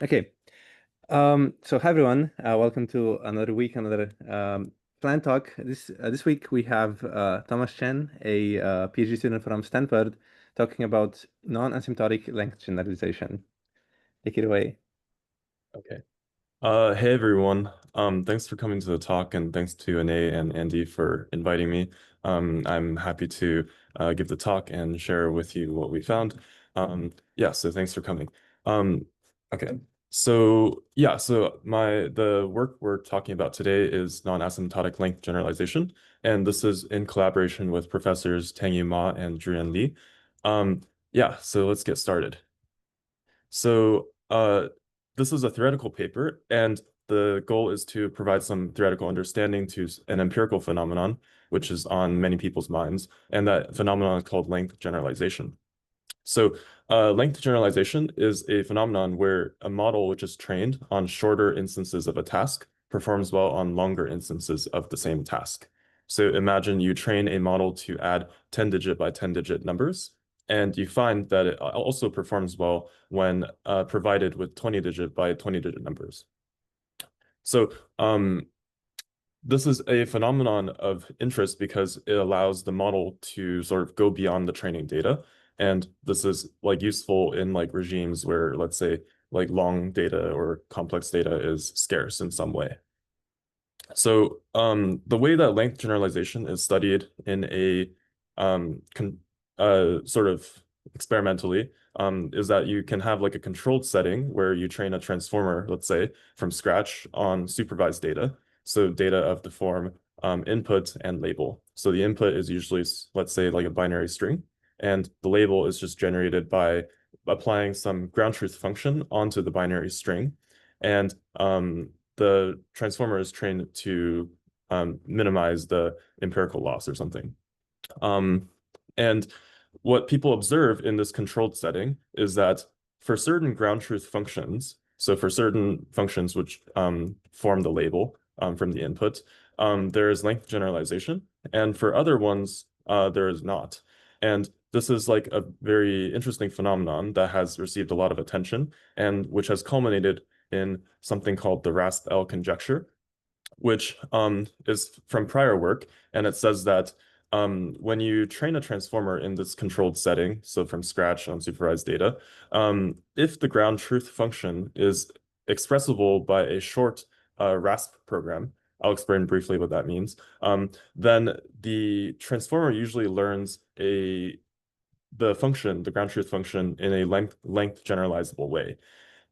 Okay. So hi everyone. Welcome to another week, another plan talk. This week we have Thomas Chen, a PhD student from Stanford, talking about non-asymptotic length generalization. Take it away. Okay. Hey everyone. Thanks for coming to the talk, and thanks to Ane and Andy for inviting me. I'm happy to give the talk and share with you what we found. Yeah, so thanks for coming. Okay. So the work we're talking about today is non-asymptotic length generalization, and this is in collaboration with professors Tangyu Ma and Julian Li. So let's get started. So this is a theoretical paper, and the goal is to provide some theoretical understanding to an empirical phenomenon, which is on many people's minds, and that phenomenon is called length generalization. So length generalization is a phenomenon where a model which is trained on shorter instances of a task performs well on longer instances of the same task. So imagine you train a model to add 10-digit by 10-digit numbers, and you find that it also performs well when provided with 20-digit by 20-digit numbers. So this is a phenomenon of interest because it allows the model to sort of go beyond the training data. And this is like useful in like regimes where, let's say, like long data or complex data is scarce in some way. So the way that length generalization is studied in a sort of experimentally is that you can have like a controlled setting where you train a transformer, let's say, from scratch on supervised data. So data of the form input and label. So the input is usually, let's say, like a binary string, and the label is just generated by applying some ground truth function onto the binary string. And the transformer is trained to minimize the empirical loss or something. And what people observe in this controlled setting is that for certain ground truth functions, so for certain functions which form the label from the input, there is length generalization, and for other ones, there is not. And this is like a very interesting phenomenon that has received a lot of attention and which has culminated in something called the RASP-L conjecture, which is from prior work, and it says that when you train a transformer in this controlled setting, so from scratch on supervised data, if the ground truth function is expressible by a short RASP program, I'll explain briefly what that means, then the transformer usually learns the function, the ground truth function, in a length generalizable way.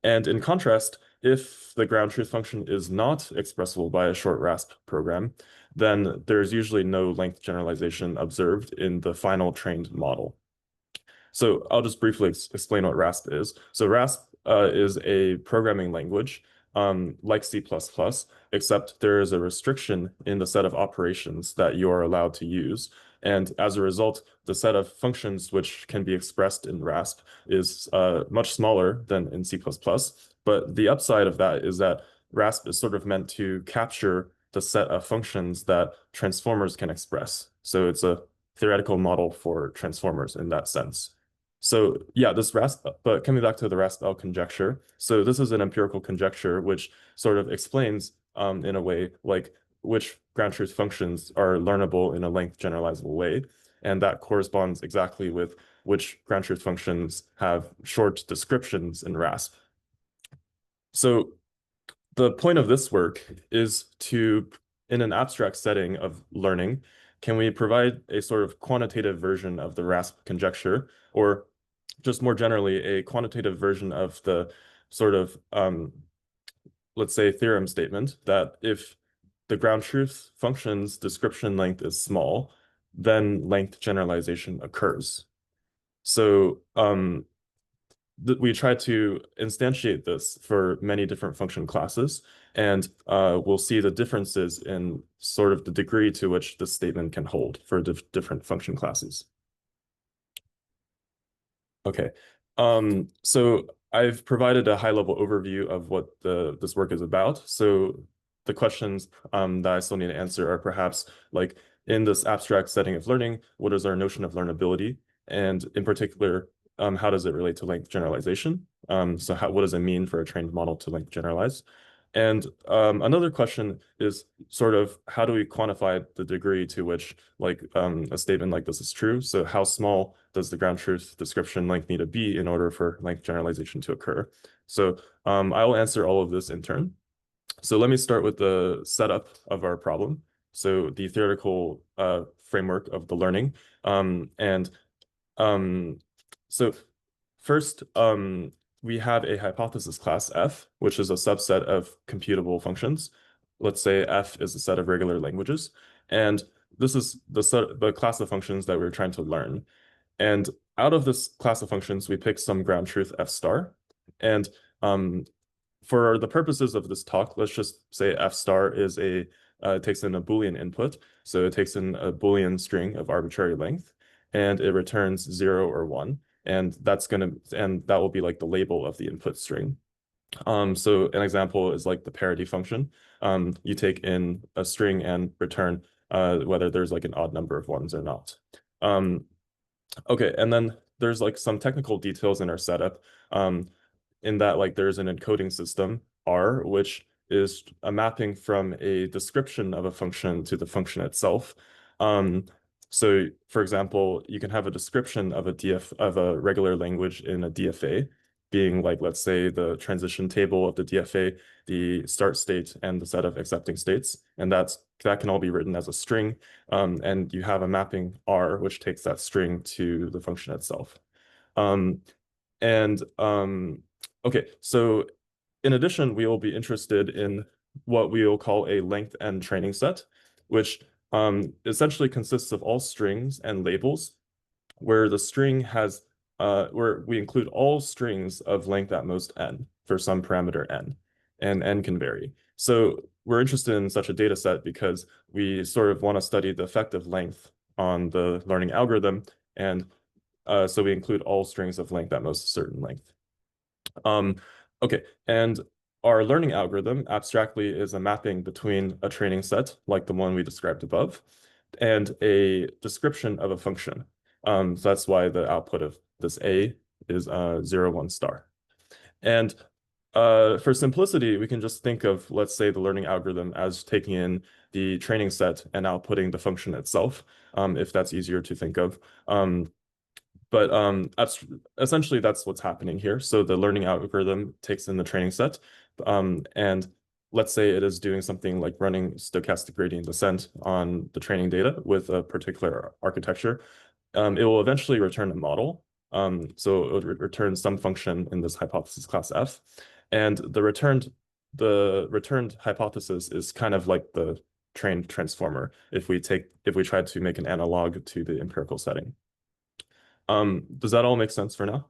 And in contrast, if the ground truth function is not expressible by a short RASP program, then there's usually no length generalization observed in the final trained model. So I'll just briefly explain what RASP is. So RASP is a programming language like C++, except there is a restriction in the set of operations that you are allowed to use. And as a result, the set of functions which can be expressed in RASP is much smaller than in C++. But the upside of that is that RASP is sort of meant to capture the set of functions that transformers can express. So it's a theoretical model for transformers in that sense. So yeah, this RASP, but coming back to the RASP-L conjecture, so this is an empirical conjecture which sort of explains in a way like which ground truth functions are learnable in a length generalizable way. And that corresponds exactly with which ground truth functions have short descriptions in RASP. So the point of this work is to, in an abstract setting of learning, can we provide a sort of quantitative version of the RASP conjecture, or just more generally, a quantitative version of the sort of, let's say, theorem statement that if the ground truth function's description length is small, then length generalization occurs. So we try to instantiate this for many different function classes, and we'll see the differences in sort of the degree to which this statement can hold for different function classes. Okay, so I've provided a high-level overview of what this work is about. So the questions that I still need to answer are perhaps like, in this abstract setting of learning, what is our notion of learnability? And in particular, how does it relate to length generalization? So what does it mean for a trained model to length generalize? And another question is sort of how do we quantify the degree to which like a statement like this is true? So how small does the ground truth description length need to be in order for length generalization to occur? So I will answer all of this in turn. So let me start with the setup of our problem. So the theoretical framework of the learning. And so first, we have a hypothesis class F, which is a subset of computable functions. Let's say F is a set of regular languages. And this is the class of functions that we're trying to learn. And out of this class of functions, we pick some ground truth F star. And for the purposes of this talk, let's just say F star is takes in a Boolean input. So it takes in a Boolean string of arbitrary length, and it returns 0 or 1. And that will be like the label of the input string. So an example is like the parity function. You take in a string and return whether there's like an odd number of ones or not. Okay, and then there's like some technical details in our setup. In that like there's an encoding system R, which is a mapping from a description of a function to the function itself. So for example, you can have a description of a regular language in a DFA, being like, let's say, the transition table of the DFA, the start state, and the set of accepting states. And that can all be written as a string. And you have a mapping R, which takes that string to the function itself. And okay, so in addition, we will be interested in what we will call a length n training set, which essentially consists of all strings and labels, where the string has where we include all strings of length at most n for some parameter n, and n can vary. So we're interested in such a data set because we sort of want to study the effect of length on the learning algorithm, and so we include all strings of length at most a certain length. Okay, and our learning algorithm abstractly is a mapping between a training set, like the one we described above, and a description of a function. So that's why the output of this A is 0, 1 star. And for simplicity, we can just think of, let's say, the learning algorithm as taking in the training set and outputting the function itself, if that's easier to think of. But essentially, that's what's happening here. So the learning algorithm takes in the training set, and let's say it is doing something like running stochastic gradient descent on the training data with a particular architecture. It will eventually return a model. So it would return some function in this hypothesis class F, and the returned hypothesis is kind of like the trained transformer if we try to make an analog to the empirical setting. Does that all make sense for now?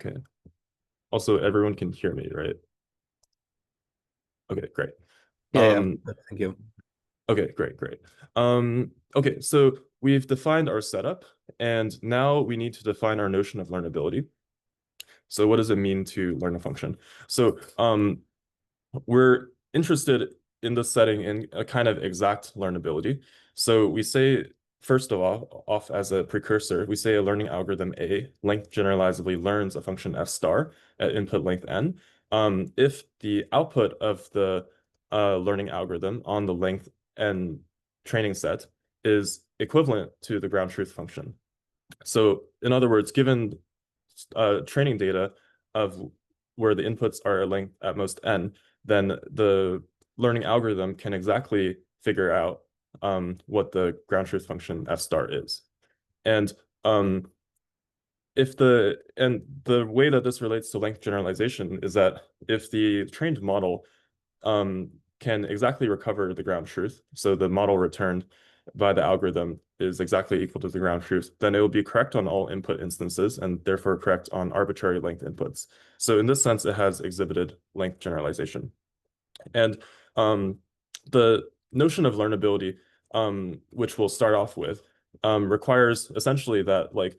Okay. Also, everyone can hear me, right? Okay, great. Yeah, thank you. Okay, great. Okay, so we've defined our setup, and now we need to define our notion of learnability. So what does it mean to learn a function? So we're interested in this setting in a kind of exact learnability. So we say, first of all, off as a precursor, we say a learning algorithm A length generalizably learns a function f star at input length n. If the output of the learning algorithm on the length n training set is equivalent to the ground truth function. So in other words, given training data of where the inputs are length at most n, then the learning algorithm can exactly figure out what the ground truth function f star is. And the way that this relates to length generalization is that if the trained model can exactly recover the ground truth, so the model returned by the algorithm is exactly equal to the ground truth, then it will be correct on all input instances and therefore correct on arbitrary length inputs. So in this sense, it has exhibited length generalization. And the notion of learnability, which we'll start off with, requires essentially that like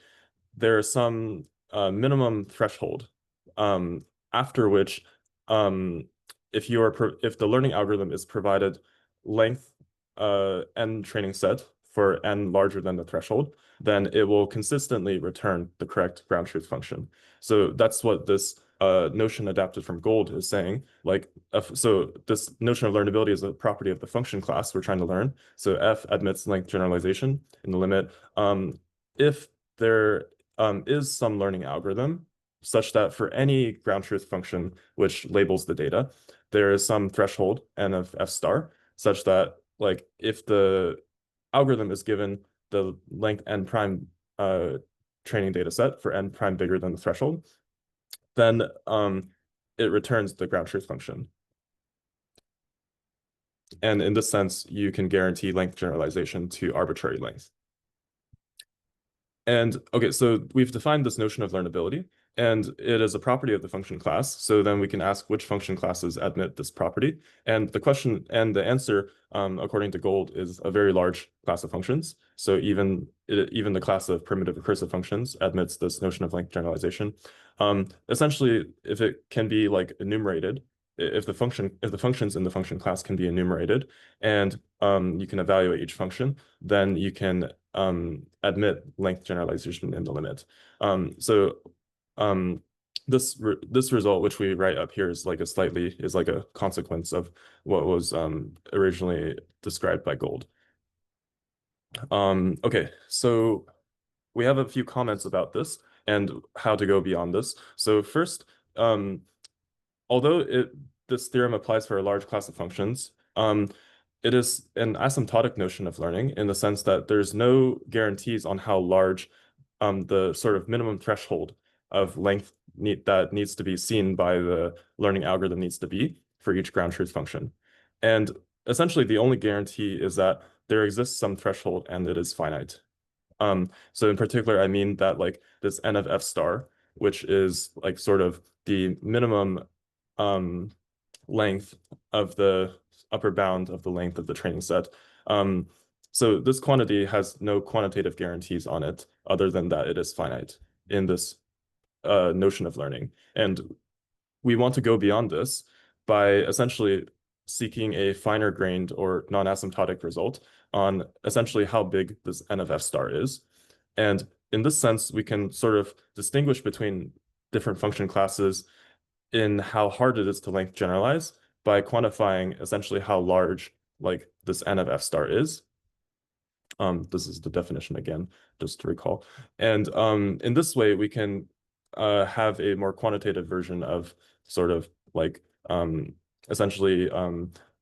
there is some minimum threshold after which if the learning algorithm is provided length n training set for n larger than the threshold, then it will consistently return the correct ground truth function. So that's what this notion adapted from Gold is saying. Like, so this notion of learnability is a property of the function class we're trying to learn. So f admits length generalization in the limit. If there is some learning algorithm such that for any ground truth function which labels the data, there is some threshold n of f star such that like if the algorithm is given the length n prime training data set for n prime bigger than the threshold, then it returns the ground truth function. And in this sense, you can guarantee length generalization to arbitrary length. And okay, so we've defined this notion of learnability, and it is a property of the function class. So then we can ask which function classes admit this property. And the question and the answer, according to Gold, is a very large class of functions. So even the class of primitive recursive functions admits this notion of length generalization. Essentially, if it can be like enumerated, if the functions in the function class can be enumerated, and you can evaluate each function, then you can admit length generalization in the limit. This result, which we write up here, is like a consequence of what was originally described by Gold. Okay, so we have a few comments about this and how to go beyond this. So first, although this theorem applies for a large class of functions, it is an asymptotic notion of learning in the sense that there's no guarantees on how large the sort of minimum threshold of length that needs to be seen by the learning algorithm needs to be for each ground truth function. And essentially, the only guarantee is that there exists some threshold and it is finite. So in particular, I mean that like this n of f star, which is like sort of the minimum length of the upper bound of the length of the training set. So this quantity has no quantitative guarantees on it other than that it is finite in this notion of learning. And we want to go beyond this by essentially seeking a finer grained or non-asymptotic result on essentially how big this n of f star is. And in this sense, we can sort of distinguish between different function classes in how hard it is to length generalize by quantifying essentially how large like this n of f star is. This is the definition again, just to recall. And in this way, we can have a more quantitative version of sort of like essentially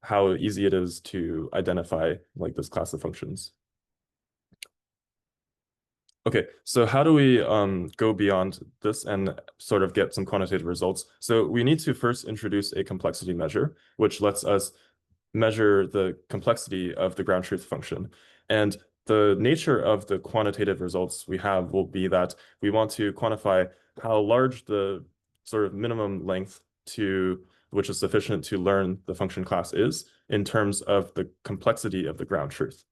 how easy it is to identify like this class of functions. Okay, so how do we go beyond this and sort of get some quantitative results? So we need to first introduce a complexity measure, which lets us measure the complexity of the ground truth function. And the nature of the quantitative results we have will be that we want to quantify how large the sort of minimum length to which is sufficient to learn the function class is in terms of the complexity of the ground truth.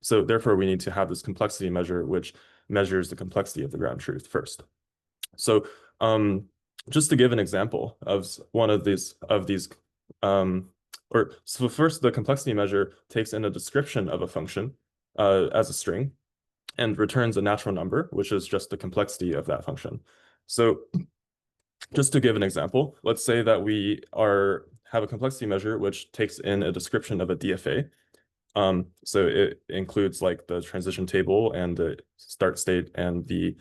So therefore, we need to have this complexity measure, which measures the complexity of the ground truth first. So just to give an example of one of these, so first, the complexity measure takes in a description of a function as a string and returns a natural number, which is just the complexity of that function. So just to give an example, let's say that we have a complexity measure which takes in a description of a DFA. So it includes like the transition table and the start state and the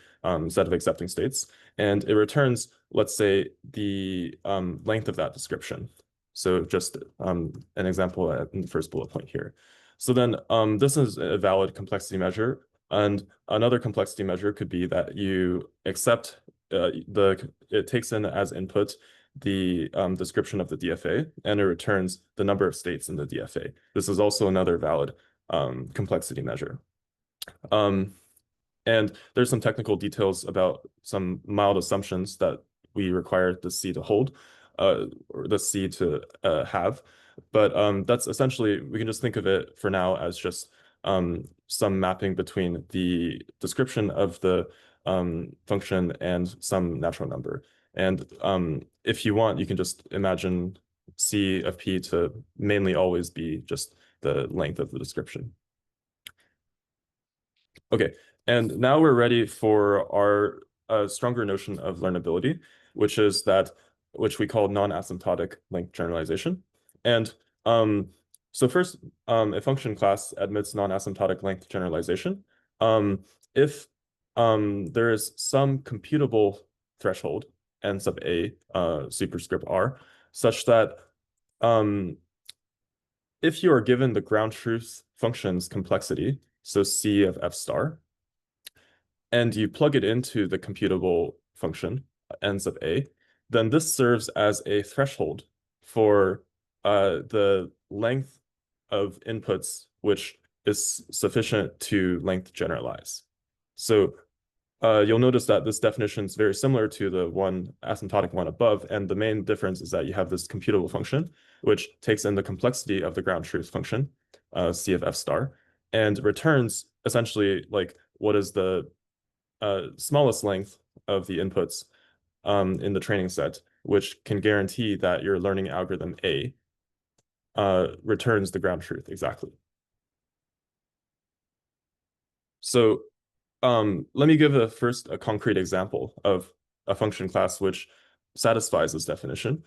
set of accepting states. And it returns, let's say, the length of that description. So just an example in the first bullet point here. So then this is a valid complexity measure. And another complexity measure could be that you accept it takes in as input the description of the DFA, and it returns the number of states in the DFA. This is also another valid complexity measure. And there's some technical details about some mild assumptions that we require the C to hold, or the C to have. But that's essentially, we can just think of it for now as just some mapping between the description of the function and some natural number. And if you want, you can just imagine C of P to mainly always be just the length of the description. Okay, And now we're ready for our stronger notion of learnability, which is that which we call non-asymptotic length generalization. And so first, a function class admits non-asymptotic length generalization if there is some computable threshold n sub a superscript r, such that if you are given the ground truth function's complexity, so c of f star, and you plug it into the computable function n sub a, then this serves as a threshold for the length of inputs which is sufficient to length generalize. So you'll notice that this definition is very similar to the one asymptotic one above, and the main difference is that you have this computable function, which takes in the complexity of the ground truth function, c of f star, and returns essentially like what is the smallest length of the inputs in the training set, which can guarantee that your learning algorithm A returns the ground truth exactly. So let me give first a concrete example of a function class which satisfies this definition.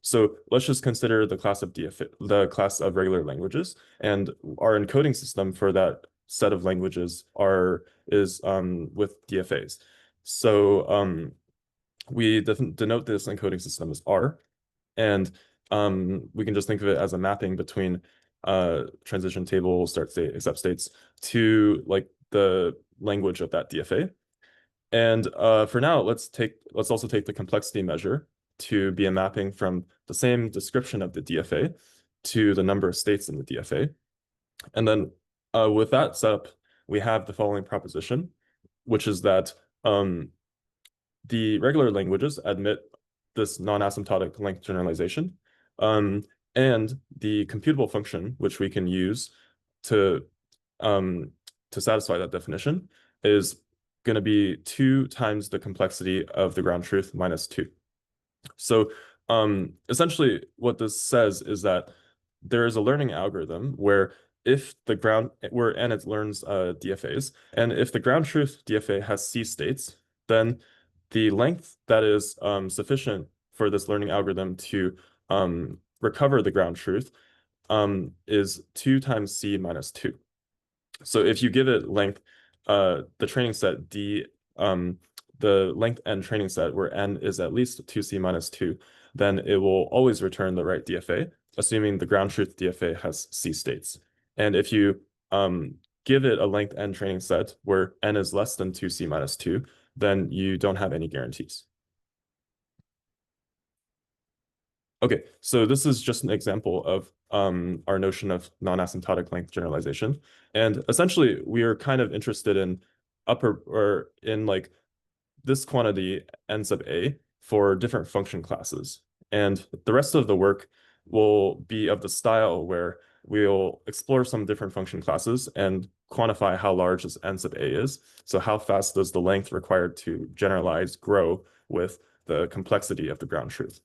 So let's just consider the class of the class of regular languages, and our encoding system for that set of languages is with DFAs. So we denote this encoding system as R, and we can just think of it as a mapping between transition table, start state, accept states to like the language of that DFA. And for now, let's also take the complexity measure to be a mapping from the same description of the DFA to the number of states in the DFA. And then with that setup, we have the following proposition, which is that the regular languages admit this non-asymptotic length generalization, and the computable function, which we can use to satisfy that definition, is going to be 2 times the complexity of the ground truth minus 2. So essentially what this says is that there is a learning algorithm where if the ground where and it learns DFAs, and if the ground truth DFA has C states, then the length that is sufficient for this learning algorithm to recover the ground truth is 2 times C minus 2. So if you give it length, the training set D, the length n training set where n is at least 2C minus 2, then it will always return the right DFA, assuming the ground truth DFA has C states. And if you give it a length n training set where n is less than 2C minus 2, then you don't have any guarantees. Okay, so this is just an example of our notion of non-asymptotic length generalization. And essentially, we are kind of interested in upper or in like this quantity n sub a for different function classes. And the rest of the work will be of the style where we'll explore some different function classes and quantify how large this n sub a is. So how fast does the length required to generalize grow with the complexity of the ground truth,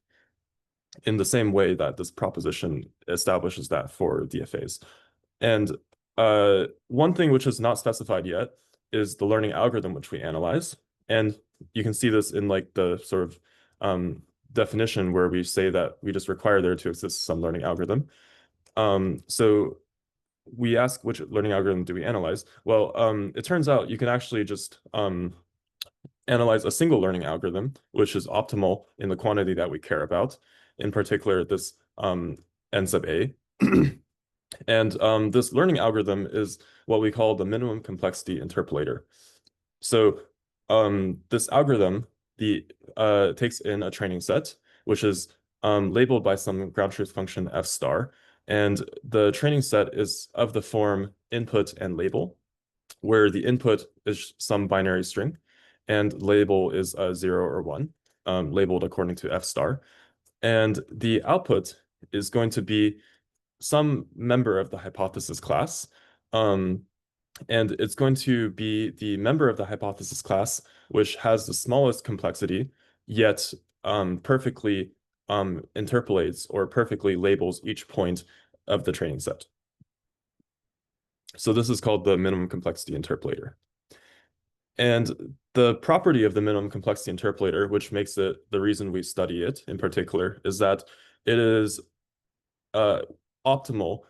in the same way that this proposition establishes that for DFAs. And one thing which is not specified yet is the learning algorithm which we analyze. And you can see this in like the sort of definition where we say that we just require there to exist some learning algorithm. So we ask which learning algorithm do we analyze? Well, it turns out you can actually just analyze a single learning algorithm, which is optimal in the quantity that we care about, in particular this n sub a. And this learning algorithm is what we call the minimum complexity interpolator. So this algorithm takes in a training set, which is labeled by some ground truth function f star. And the training set is of the form input and label, where the input is some binary string and label is 0 or 1, labeled according to f star. And the output is going to be some member of the hypothesis class. And it's going to be the member of the hypothesis class which has the smallest complexity, yet perfectly interpolates or perfectly labels each point of the training set. So this is called the minimum complexity interpolator. And the property of the minimum complexity interpolator, which makes it the reason we study it in particular, is that it is uh, optimal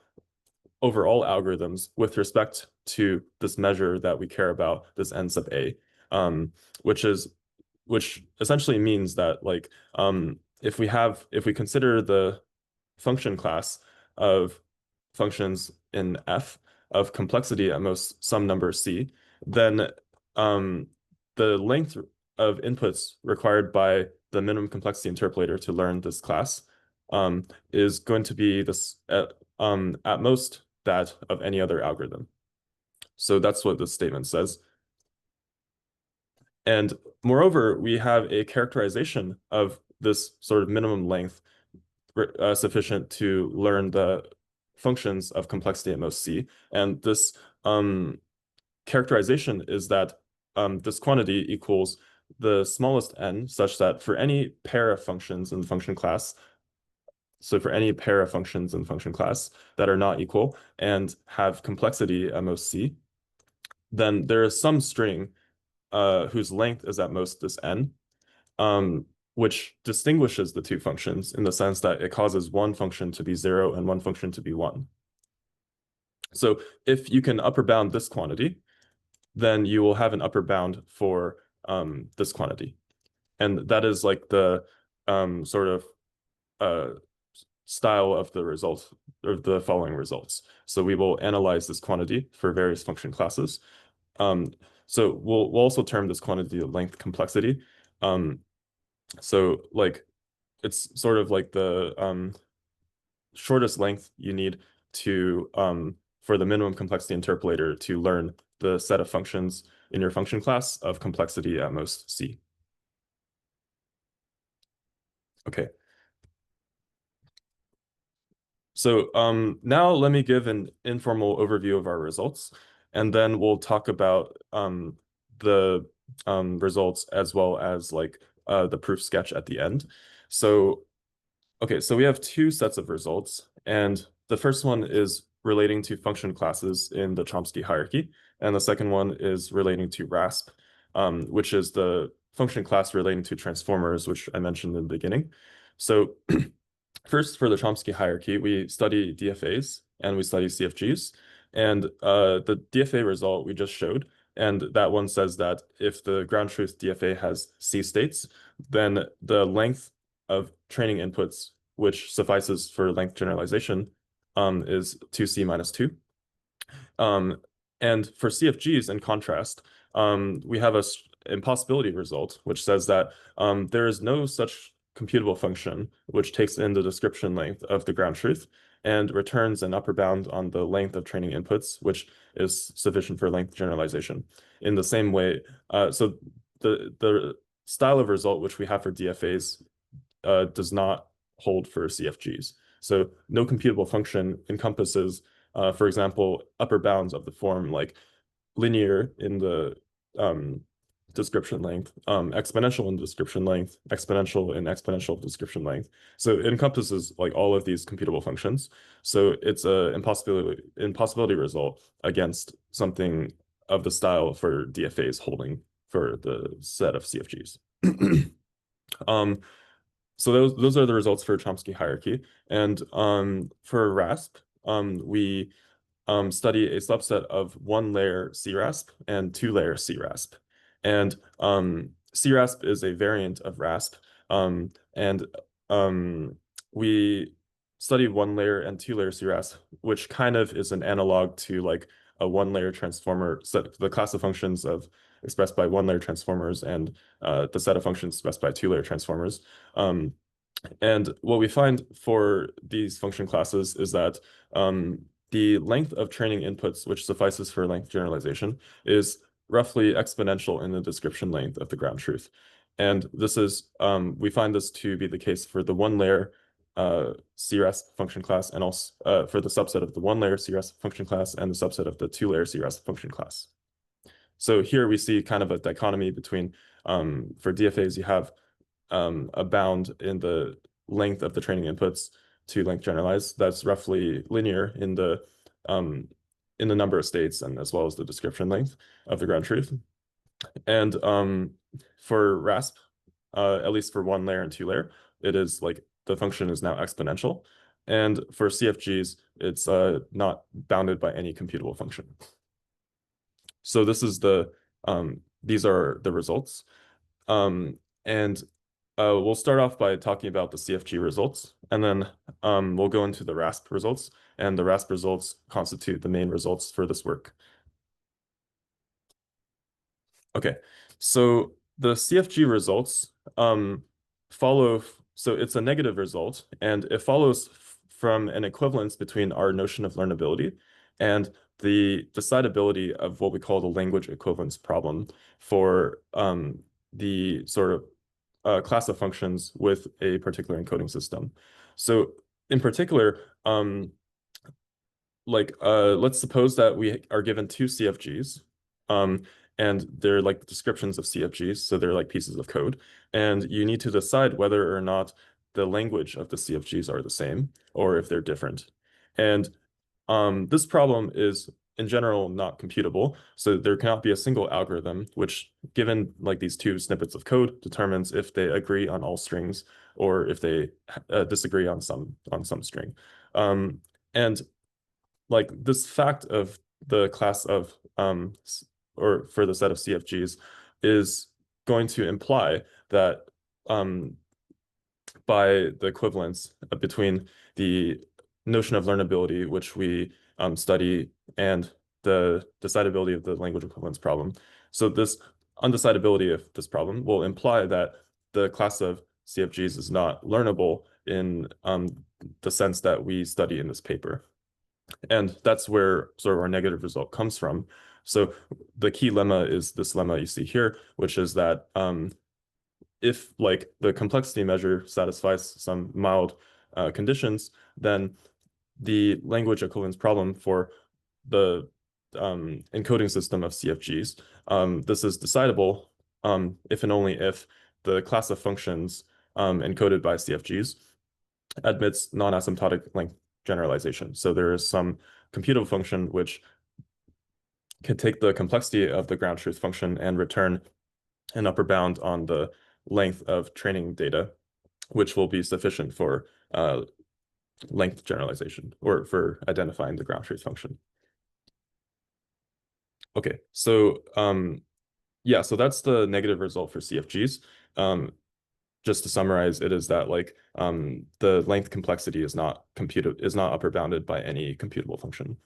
over all algorithms with respect to this measure that we care about, this n sub a, um, which is which essentially means that like if we consider the function class of functions in F of complexity at most some number C, then um, the length of inputs required by the minimum complexity interpolator to learn this class is going to be this at most that of any other algorithm. So that's what this statement says. And moreover, we have a characterization of this sort of minimum length sufficient to learn the functions of complexity at most C. And this characterization is that this quantity equals the smallest n, such that for any pair of functions in the function class, so for any pair of functions in the function class that are not equal and have complexity at most C, then there is some string whose length is at most this n, which distinguishes the two functions in the sense that it causes one function to be 0 and one function to be 1. So if you can upper bound this quantity, then you will have an upper bound for this quantity. And that is like the sort of style of the result of the following results. So we will analyze this quantity for various function classes. So we'll also term this quantity the length complexity. So like it's sort of like the shortest length you need to for the minimum complexity interpolator to learn the set of functions in your function class of complexity at most C. Okay. So now let me give an informal overview of our results, and then we'll talk about the results as well as like the proof sketch at the end. So, okay, so we have two sets of results, and the first one is relating to function classes in the Chomsky hierarchy, and the second one is relating to RASP, which is the function class relating to transformers, which I mentioned in the beginning. So first, for the Chomsky hierarchy, we study DFAs and we study CFGs. And the DFA result we just showed, and that one says that if the ground truth DFA has C states, then the length of training inputs, which suffices for length generalization, is 2C minus 2. And for CFGs, in contrast, we have a impossibility result, which says that there is no such computable function which takes in the description length of the ground truth and returns an upper bound on the length of training inputs, which is sufficient for length generalization. In the same way, so the style of result which we have for DFAs does not hold for CFGs. So no computable function encompasses, for example, upper bounds of the form like linear in the description length, exponential in description length, exponential in exponential description length. So it encompasses like all of these computable functions. So it's a impossibility result against something of the style for DFAs holding for the set of CFGs. So those are the results for Chomsky hierarchy. And for RASP, we study a subset of one layer CRASP and two layer CRASP. And CRASP is a variant of RASP. And we study one layer and two layer CRASP, which kind of is an analog to like a one layer transformer set, the class of functions of expressed by one layer transformers and the set of functions expressed by two layer transformers. And what we find for these function classes is that the length of training inputs, which suffices for length generalization, is roughly exponential in the description length of the ground truth. And this is, we find this to be the case for the one layer CRASP function class and also for the subset of the one layer CRASP function class and the subset of the two layer CRASP function class. So here we see kind of a dichotomy between, for DFAs, you have a bound in the length of the training inputs to length generalized that's roughly linear in the number of states and as well as the description length of the ground truth. And for RASP, at least for 1 layer and 2 layer, it is like the function is now exponential. And for CFGs, it's not bounded by any computable function. So this is these are the results. And we'll start off by talking about the CFG results, and then we'll go into the RASP results, and the RASP results constitute the main results for this work. Okay, so the CFG results follow, so it's a negative result, and it follows from an equivalence between our notion of learnability and the decidability of what we call the language equivalence problem for the sort of class of functions with a particular encoding system. So in particular, let's suppose that we are given two CFGs, and they're like descriptions of CFGs, so they're like pieces of code, and you need to decide whether or not the language of the CFGs are the same or if they're different. And this problem is in general not computable, so there cannot be a single algorithm which, given like these two snippets of code, determines if they agree on all strings or if they disagree on some string. And like this fact of the class of or for the set of CFGs is going to imply that by the equivalence between the notion of learnability, which we study, and the decidability of the language equivalence problem. So this undecidability of this problem will imply that the class of CFGs is not learnable in the sense that we study in this paper. And that's where sort of our negative result comes from. So the key lemma is this lemma you see here, which is that if like the complexity measure satisfies some mild conditions, then the language equivalence problem for the encoding system of CFGs, this is decidable if and only if the class of functions encoded by CFGs admits non-asymptotic length generalization. So there is some computable function which can take the complexity of the ground truth function and return an upper bound on the length of training data, which will be sufficient for length generalization or for identifying the ground truth function. Okay, so yeah, so that's the negative result for CFGs. Just to summarize, it is that like the length complexity is not upper bounded by any computable function.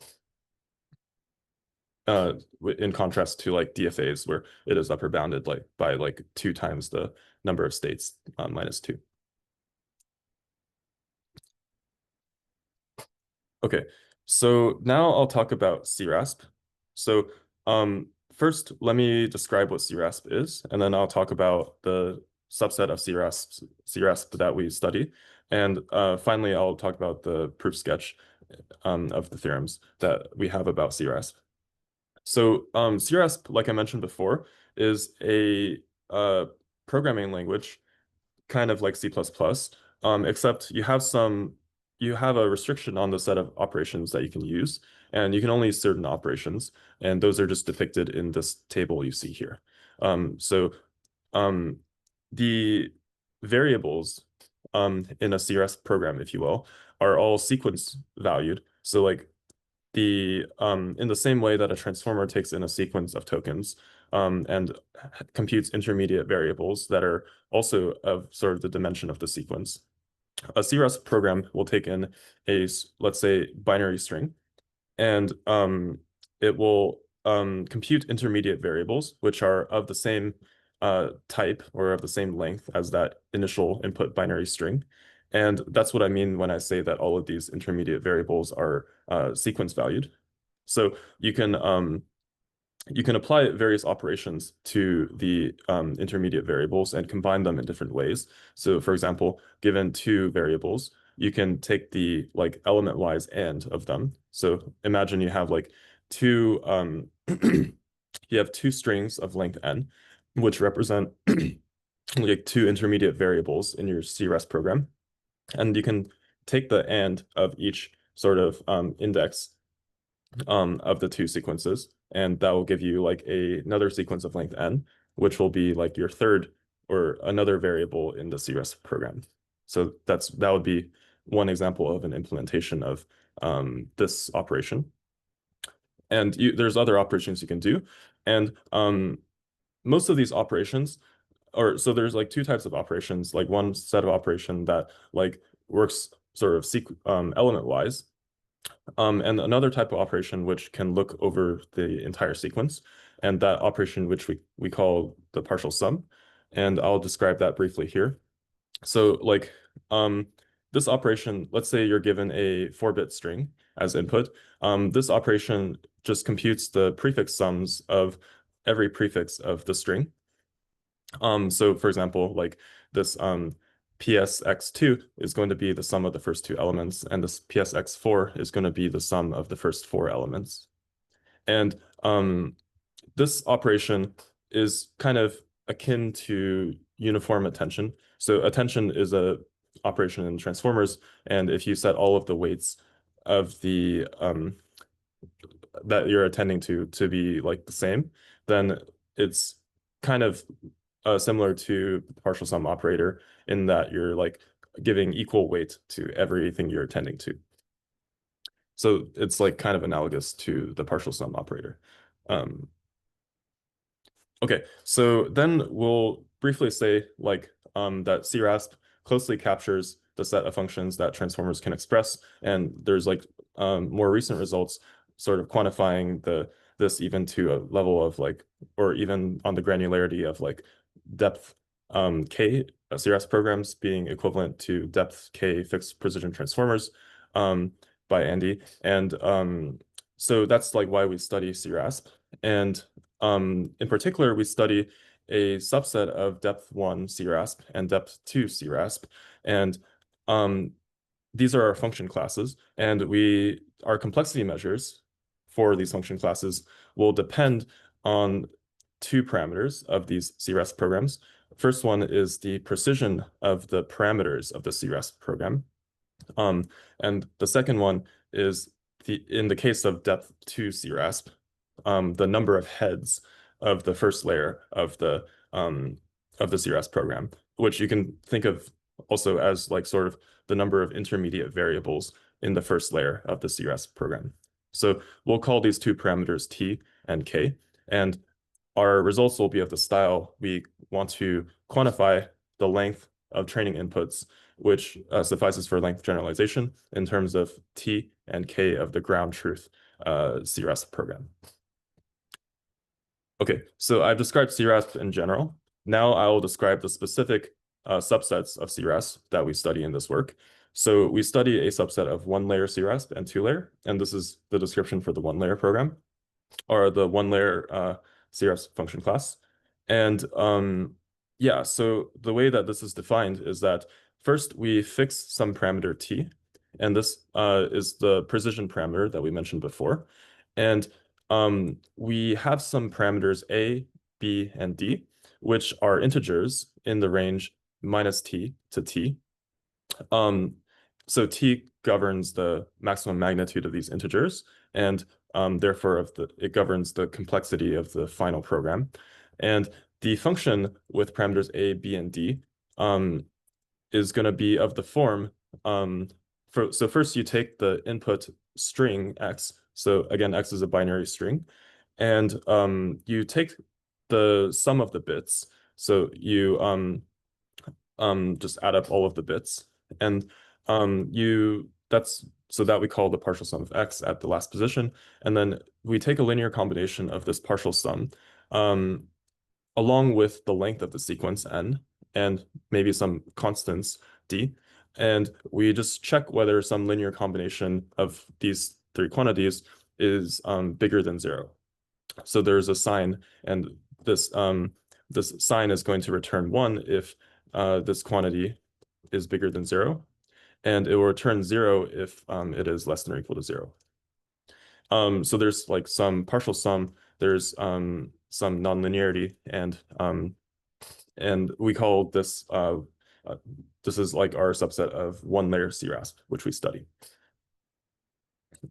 In contrast to like DFAs, where it is upper bounded like by like 2 times the number of states minus 2. Okay, so now I'll talk about CRASP. So first, let me describe what CRASP is, and then I'll talk about the subset of CRASP that we study. And finally, I'll talk about the proof sketch of the theorems that we have about CRASP. So CRASP, like I mentioned before, is a programming language, kind of like C++, except you have a restriction on the set of operations that you can use, and you can only use certain operations, and those are just depicted in this table you see here. So the variables in a CRASP program, if you will, are all sequence valued. So like in the same way that a transformer takes in a sequence of tokens and computes intermediate variables that are also of sort of the dimension of the sequence, a CRASP program will take in let's say, binary string, and it will compute intermediate variables, which are of the same type or of the same length as that initial input binary string. And that's what I mean when I say that all of these intermediate variables are sequence valued. So you can apply various operations to the intermediate variables and combine them in different ways. So for example, given 2 variables, you can take the like element-wise AND of them. So imagine you have like you have 2 strings of length n, which represent like 2 intermediate variables in your CRASP program. And you can take the AND of each sort of index of the 2 sequences and that will give you like another sequence of length n, which will be like your third or another variable in the CREST program. So that would be one example of an implementation of this operation. And there's other operations you can do. And most of these operations, or so there's like two types of operations, like one set of operation that like works sort of element wise, and another type of operation which can look over the entire sequence, and that operation which we call the partial sum, and I'll describe that briefly here. So like this operation, let's say you're given a 4-bit string as input. This operation just computes the prefix sums of every prefix of the string. So for example, like this PSX2 is going to be the sum of the first two elements, and this PSX4 is going to be the sum of the first four elements. And this operation is kind of akin to uniform attention. So attention is a operation in transformers, and if you set all of the weights of the that you're attending to be like the same, then it's kind of similar to the partial sum operator in that you're like giving equal weight to everything you're attending to. So it's like kind of analogous to the partial sum operator. Okay, so then we'll briefly say like that CRASP closely captures the set of functions that transformers can express, and there's like more recent results sort of quantifying this even to a level of like, or even on the granularity of like depth K CRASP programs being equivalent to depth K fixed precision transformers by Andy. And so that's like why we study CRASP. And in particular, we study a subset of depth 1 CRASP and depth 2 CRASP. And these are our function classes, and our complexity measures for these function classes will depend on two parameters of these CRASP programs. First one is the precision of the parameters of the CRASP program. And the second one is in the case of depth 2 CRASP, the number of heads of the first layer of the CRASP program, which you can think of also as like sort of the number of intermediate variables in the first layer of the CRASP program. So we'll call these two parameters T and K, and our results will be of the style we want to quantify the length of training inputs, which suffices for length generalization in terms of T and K of the ground truth CRASP program. Okay, so I've described CRASP in general. Now I will describe the specific subsets of CRASP that we study in this work. So we study a subset of 1-layer CRASP and 2-layer, and this is the description for the 1-layer program, or the 1-layer CRASP function class. And yeah, so the way that this is defined is that first we fix some parameter T, and this is the precision parameter that we mentioned before. And we have some parameters A, B, and D, which are integers in the range -t to t. So t governs the maximum magnitude of these integers, and therefore it governs the complexity of the final program. And the function with parameters A, B, and D is going to be of the form. So first you take the input string x. So again, x is a binary string, and you take the sum of the bits. So you just add up all of the bits, and so that we call the partial sum of x at the last position, and then we take a linear combination of this partial sum along with the length of the sequence n and maybe some constants d, and we just check whether some linear combination of these three quantities is bigger than 0. So there's a sign, and this sign is going to return 1 if this quantity is bigger than 0, and it will return 0 if it is less than or equal to 0. So there's like some partial sum, there's some nonlinearity, and we call this this is like our subset of 1-layer CRASP, which we study.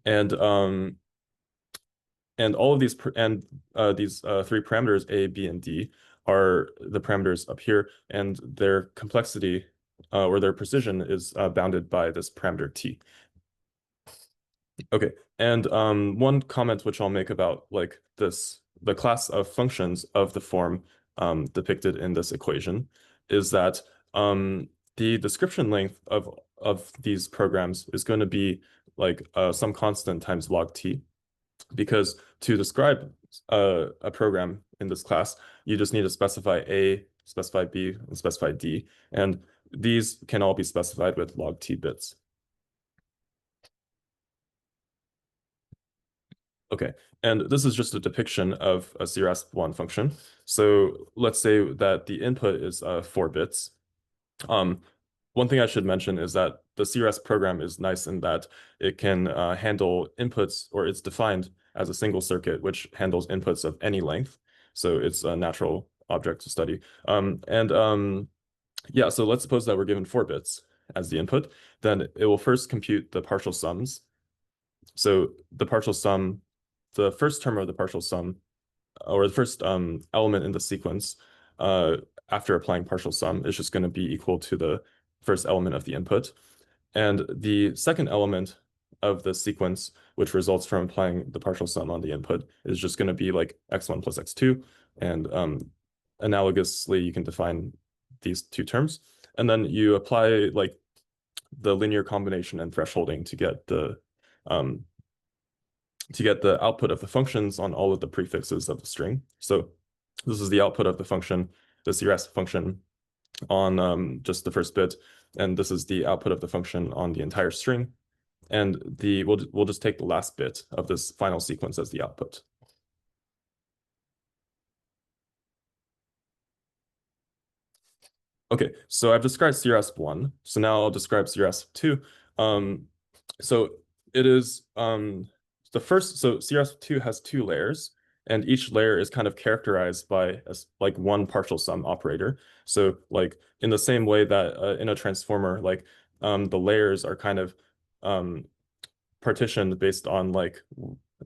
And And all of these three parameters, A, B, and D, are the parameters up here, and their complexity or their precision is bounded by this parameter T. Okay, and one comment which I'll make about like the class of functions of the form depicted in this equation is that the description length of these programs is going to be like some constant times log t, because to describe a program in this class, you just need to specify A, specify B, and specify D, and these can all be specified with log t bits. Okay, and this is just a depiction of a CRASP1 function. So let's say that the input is 4 bits. One thing I should mention is that the CRASP program is nice in that it can handle inputs, or it's defined as a single circuit, which handles inputs of any length. So it's a natural object to study. Yeah, so let's suppose that we're given 4 bits as the input. Then it will first compute the partial sums. So the partial sum, the first term of the partial sum, or the first element in the sequence after applying partial sum is just going to be equal to the first element of the input. And the second element of the sequence, which results from applying the partial sum on the input, is just going to be like x1 plus x2. And analogously, you can define these two terms. And then you apply like the linear combination and thresholding to get the output of the functions on all of the prefixes of the string. So this is the output of the function, the CRASP function on just the first bit, and this is the output of the function on the entire string. And we'll just take the last bit of this final sequence as the output. Okay, so I've described CRASP1. So now I'll describe CRASP2. So it is the first, so CRASP2 has 2 layers, and each layer is kind of characterized by like one partial sum operator. So like in the same way that in a transformer, like the layers are kind of partitioned based on like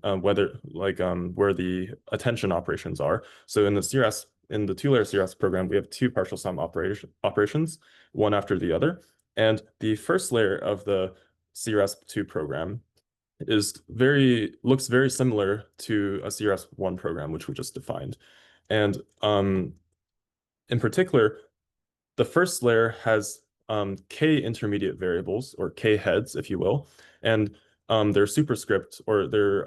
whether like where the attention operations are. So in the 2-layer CRASP program, we have 2 partial sum operations, one after the other. And the first layer of the CRASP2 program looks very similar to a CRASP1 program, which we just defined. And in particular, the first layer has k intermediate variables, or k heads, if you will, and they're superscript, or they're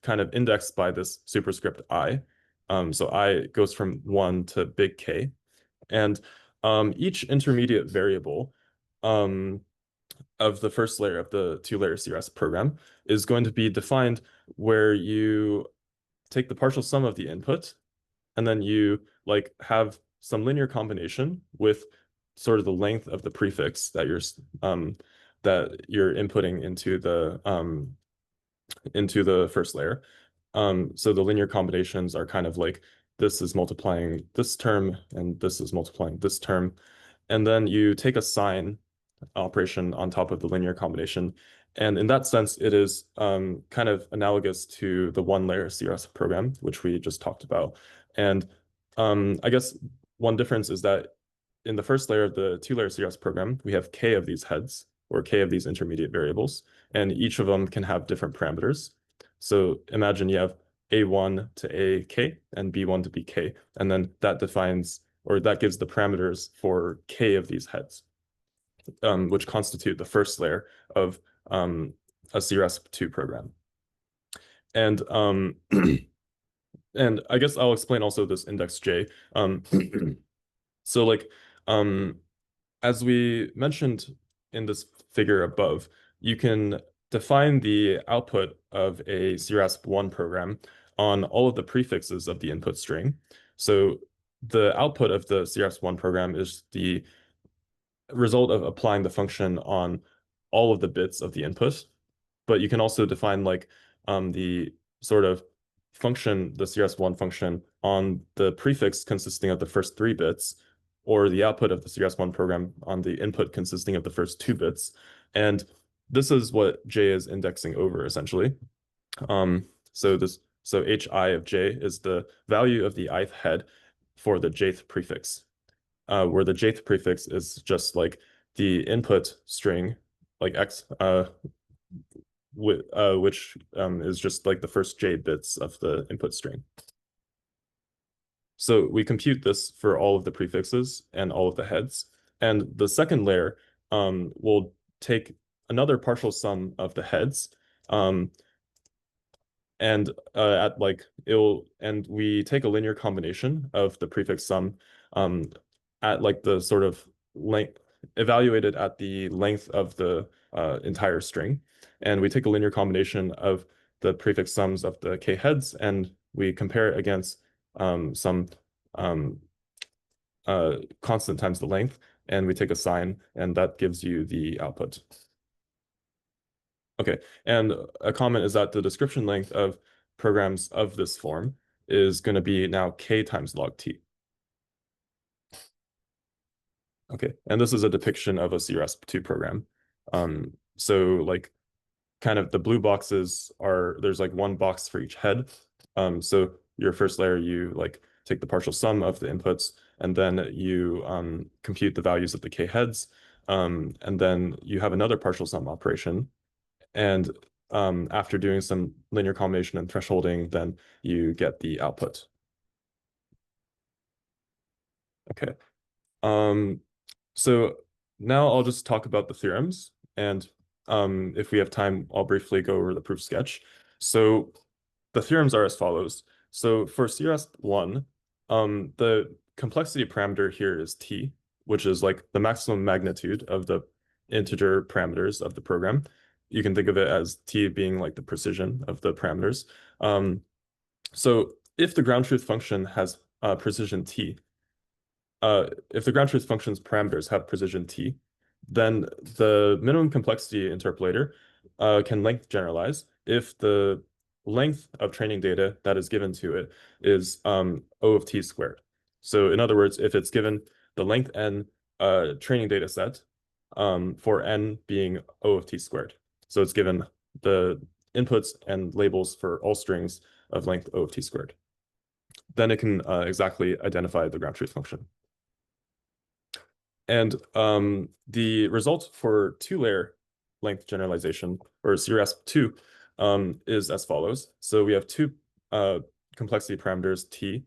kind of indexed by this superscript I. So I goes from 1 to big K. And each intermediate variable of the first layer of the 2-layer CRASP program is going to be defined where you take the partial sum of the input, and then you like have some linear combination with sort of the length of the prefix that you're inputting into the first layer. So the linear combinations are kind of like this is multiplying this term and this is multiplying this term. And then you take a sign operation on top of the linear combination. And in that sense, it is kind of analogous to the 1-layer CRASP program, which we just talked about. And I guess one difference is that in the first layer of the 2-layer CRASP program, we have k of these heads, or k of these intermediate variables, and each of them can have different parameters. So imagine you have A1 to AK and B1 to BK, and then that defines, or that gives the parameters for k of these heads, which constitute the first layer of a CRASP2 program. And and I guess I'll explain also this index J. So like as we mentioned in this figure above, you can define the output of a CRASP1 program on all of the prefixes of the input string. So the output of the CRASP1 program is the result of applying the function on all of the bits of the input. But you can also define like the sort of function, the CRASP1 function, on the prefix consisting of the first 3 bits, or the output of the CRASP1 program on the input consisting of the first 2 bits. And this is what J is indexing over, essentially. So So hi of j is the value of the ith head for the jth prefix, where the jth prefix is just like the input string, like x, which is just like the first j bits of the input string. So we compute this for all of the prefixes and all of the heads. And the second layer will take another partial sum of the heads, and at like and we take a linear combination of the prefix sum at like the sort of length evaluated at the length of the entire string, and we take a linear combination of the prefix sums of the k heads, and we compare it against some um, constant times the length, and we take a sign, and that gives you the output. Okay, and a comment is that the description length of programs of this form is going to be now k times log t. Okay, and this is a depiction of a CRASP2 program. So like kind of the blue boxes are, there's like one box for each head. So your first layer, you like take the partial sum of the inputs, and then you compute the values of the k heads. And then you have another partial sum operation. And after doing some linear combination and thresholding, then you get the output. Okay. So now I'll just talk about the theorems, and if we have time, I'll briefly go over the proof sketch. So the theorems are as follows. So for CRASP1, the complexity parameter here is t, which is like the maximum magnitude of the integer parameters of the program. You can think of it as t being like the precision of the parameters. So if the ground truth function has precision t, if the ground truth function's parameters have precision t, then the minimum complexity interpolator can length generalize if the length of training data that is given to it is O of t squared. So in other words, if it's given the length n training data set for n being O of t squared. So it's given the inputs and labels for all strings of length O of t squared. Then it can exactly identify the ground truth function. And the result for two-layer length generalization, or CRASP2, is as follows. So we have two complexity parameters, t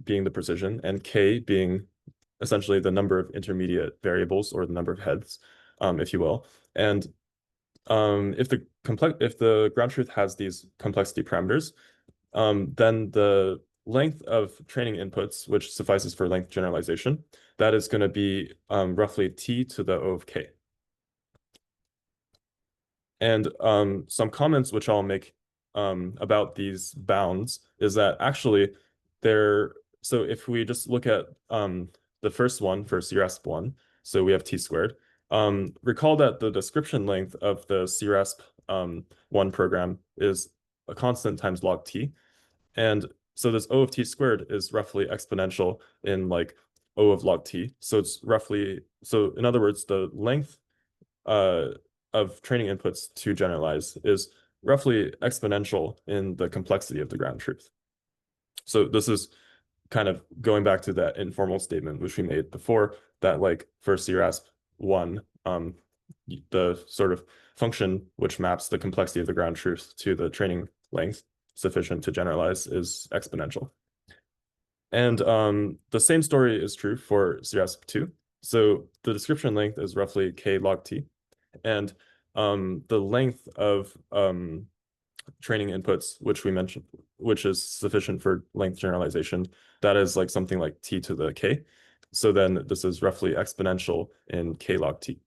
being the precision, and k being essentially the number of intermediate variables, or the number of heads, if you will. And if the ground truth has these complexity parameters, then the length of training inputs, which suffices for length generalization, that is going to be roughly t to the O of k. And some comments which I'll make about these bounds is that actually so if we just look at the first one for CRASP1, so we have t squared. Recall that the description length of the CRASP1 program is a constant times log t. And so this O of t squared is roughly exponential in like O of log t. So it's roughly, so in other words, the length of training inputs to generalize is roughly exponential in the complexity of the ground truth. So this is kind of going back to that informal statement which we made before, that like for CRASP1, the sort of function which maps the complexity of the ground truth to the training length sufficient to generalize is exponential. And the same story is true for CRASP2. So the description length is roughly k log t, and the length of training inputs, which we mentioned, which is sufficient for length generalization, that is like something like t to the k. So then this is roughly exponential in k log t.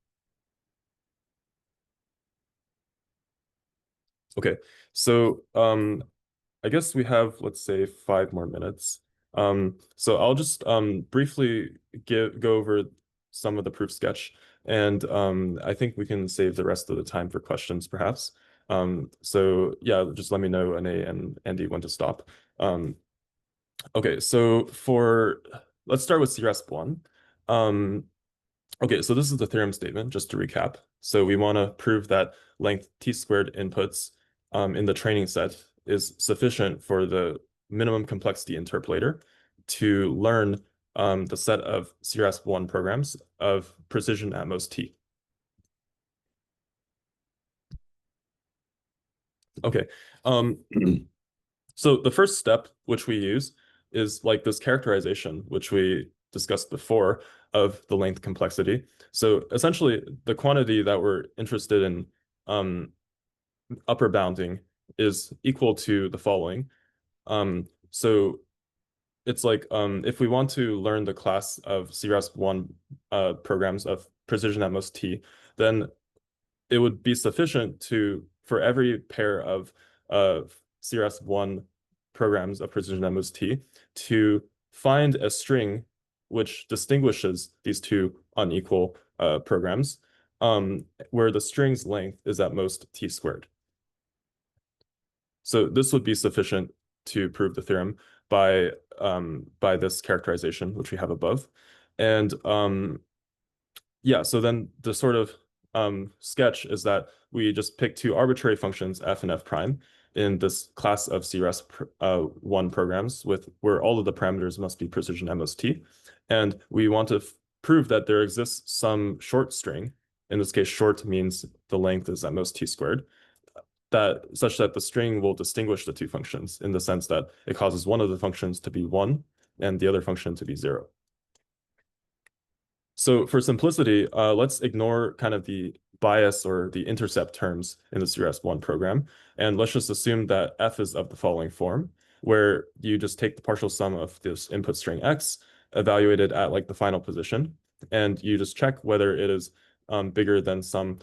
Okay, so I guess we have, let's say, 5 more minutes. So I'll just briefly go over some of the proof sketch, and I think we can save the rest of the time for questions, perhaps. So yeah, just let me know, Ane and Andy, when to stop. Okay, so let's start with CRASP1. Okay, so this is the theorem statement, just to recap. So we want to prove that length t squared inputs in the training set is sufficient for the minimum complexity interpolator to learn the set of CRS1 programs of precision at most t. Okay. So the first step which we use is like this characterization, which we discussed before, of the length complexity. So essentially, the quantity that we're interested in upper bounding is equal to the following. So it's like if we want to learn the class of CRS1 programs of precision at most t, then it would be sufficient for every pair of CRS1 programs of precision at most t to find a string which distinguishes these two unequal programs, where the string's length is at most t squared. So this would be sufficient to prove the theorem by this characterization, which we have above. And yeah, so then the sort of sketch is that we just pick two arbitrary functions, f and f prime, in this class of CRS1 programs where all of the parameters must be precision MST. And we want to prove that there exists some short string. In this case, short means the length is at most t squared, such that the string will distinguish the two functions in the sense that it causes one of the functions to be 1 and the other function to be 0. So for simplicity, let's ignore kind of the bias or the intercept terms in the CRS1 program, and let's just assume that f is of the following form, where you just take the partial sum of this input string x, evaluated at like the final position, and you just check whether it is bigger than some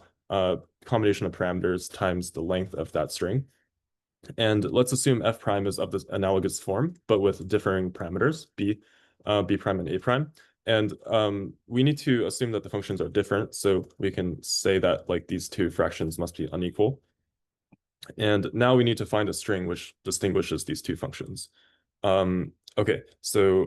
combination of parameters times the length of that string. And let's assume f prime is of this analogous form, but with differing parameters, b prime and a prime. And we need to assume that the functions are different, so we can say that like these two fractions must be unequal. And now we need to find a string which distinguishes these two functions. Okay, so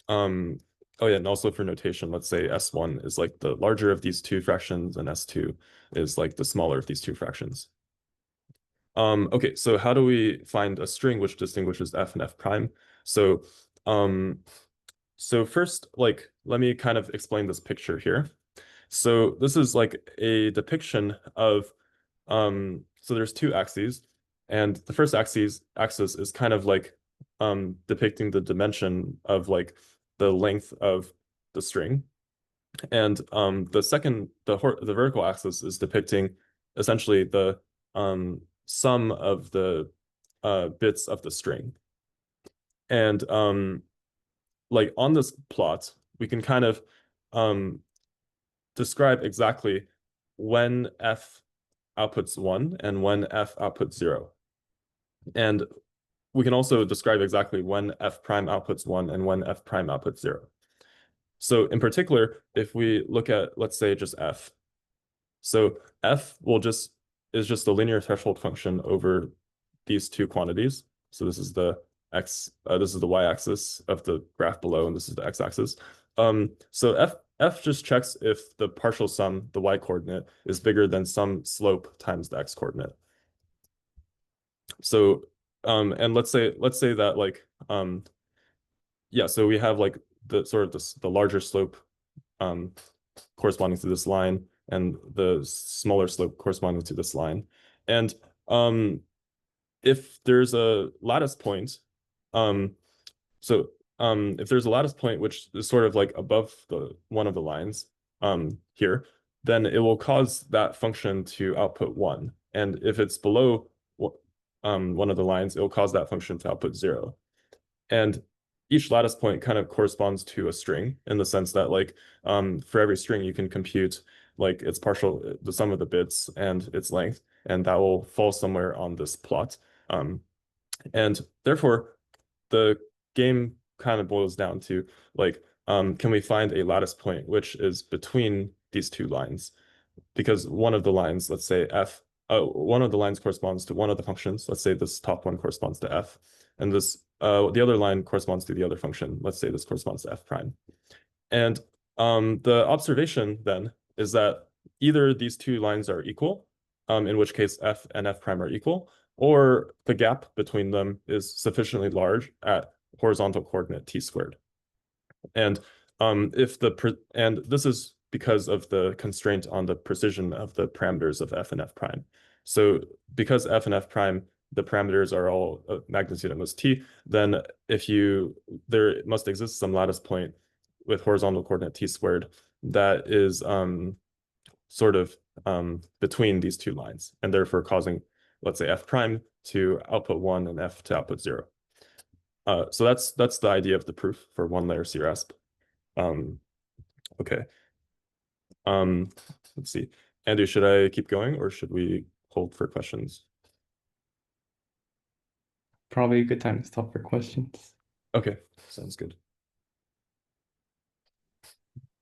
oh yeah, and also for notation, let's say S1 is like the larger of these two fractions and S2 is like the smaller of these two fractions. Okay, so how do we find a string which distinguishes f and f prime? So first, like, let me kind of explain this picture here. So this is like a depiction of so there's two axes, and the first axis is kind of like depicting the dimension of like the length of the string. And the vertical axis is depicting essentially the sum of the bits of the string. And like on this plot, we can kind of describe exactly when f outputs 1 and when f outputs 0. And we can also describe exactly when f prime outputs 1 and when f prime outputs 0. So in particular, if we look at, let's say, just f, so f is just the linear threshold function over these two quantities. So this is the this is the y-axis of the graph below, and this is the x-axis. So f just checks if the partial sum, the y-coordinate, is bigger than some slope times the x-coordinate. So and let's say that like yeah, so we have like the sort of the larger slope corresponding to this line and the smaller slope corresponding to this line. And if there's a lattice point, if there's a lattice point which is sort of like above one of the lines here, then it will cause that function to output 1. And if it's below one of the lines, it will cause that function to output 0. And each lattice point kind of corresponds to a string in the sense that like for every string you can compute like its partial, the sum of the bits and its length, and that will fall somewhere on this plot. And therefore, the game kind of boils down to like, can we find a lattice point which is between these two lines? Because one of the lines, let's say one of the lines corresponds to one of the functions. Let's say this top one corresponds to f, and this the other line corresponds to the other function. Let's say this corresponds to f prime. And the observation then is that either these two lines are equal, in which case f and f prime are equal, or the gap between them is sufficiently large at horizontal coordinate t squared. And if the and this is because of the constraint on the precision of the parameters of f and f prime. So because f and f prime, the parameters are all magnitude at most t, then there must exist some lattice point with horizontal coordinate t squared that is sort of between these two lines, and therefore causing, let's say, f prime to output 1 and f to output 0. So that's the idea of the proof for one layer CRASP. Okay. Let's see. Andrew, should I keep going or should we hold for questions? Probably a good time to stop for questions. Okay, sounds good.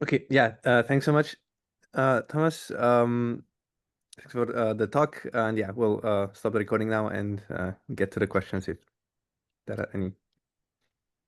Okay, yeah, thanks so much, Thomas. Thanks for the talk, and yeah, we'll stop the recording now and get to the questions if there are any.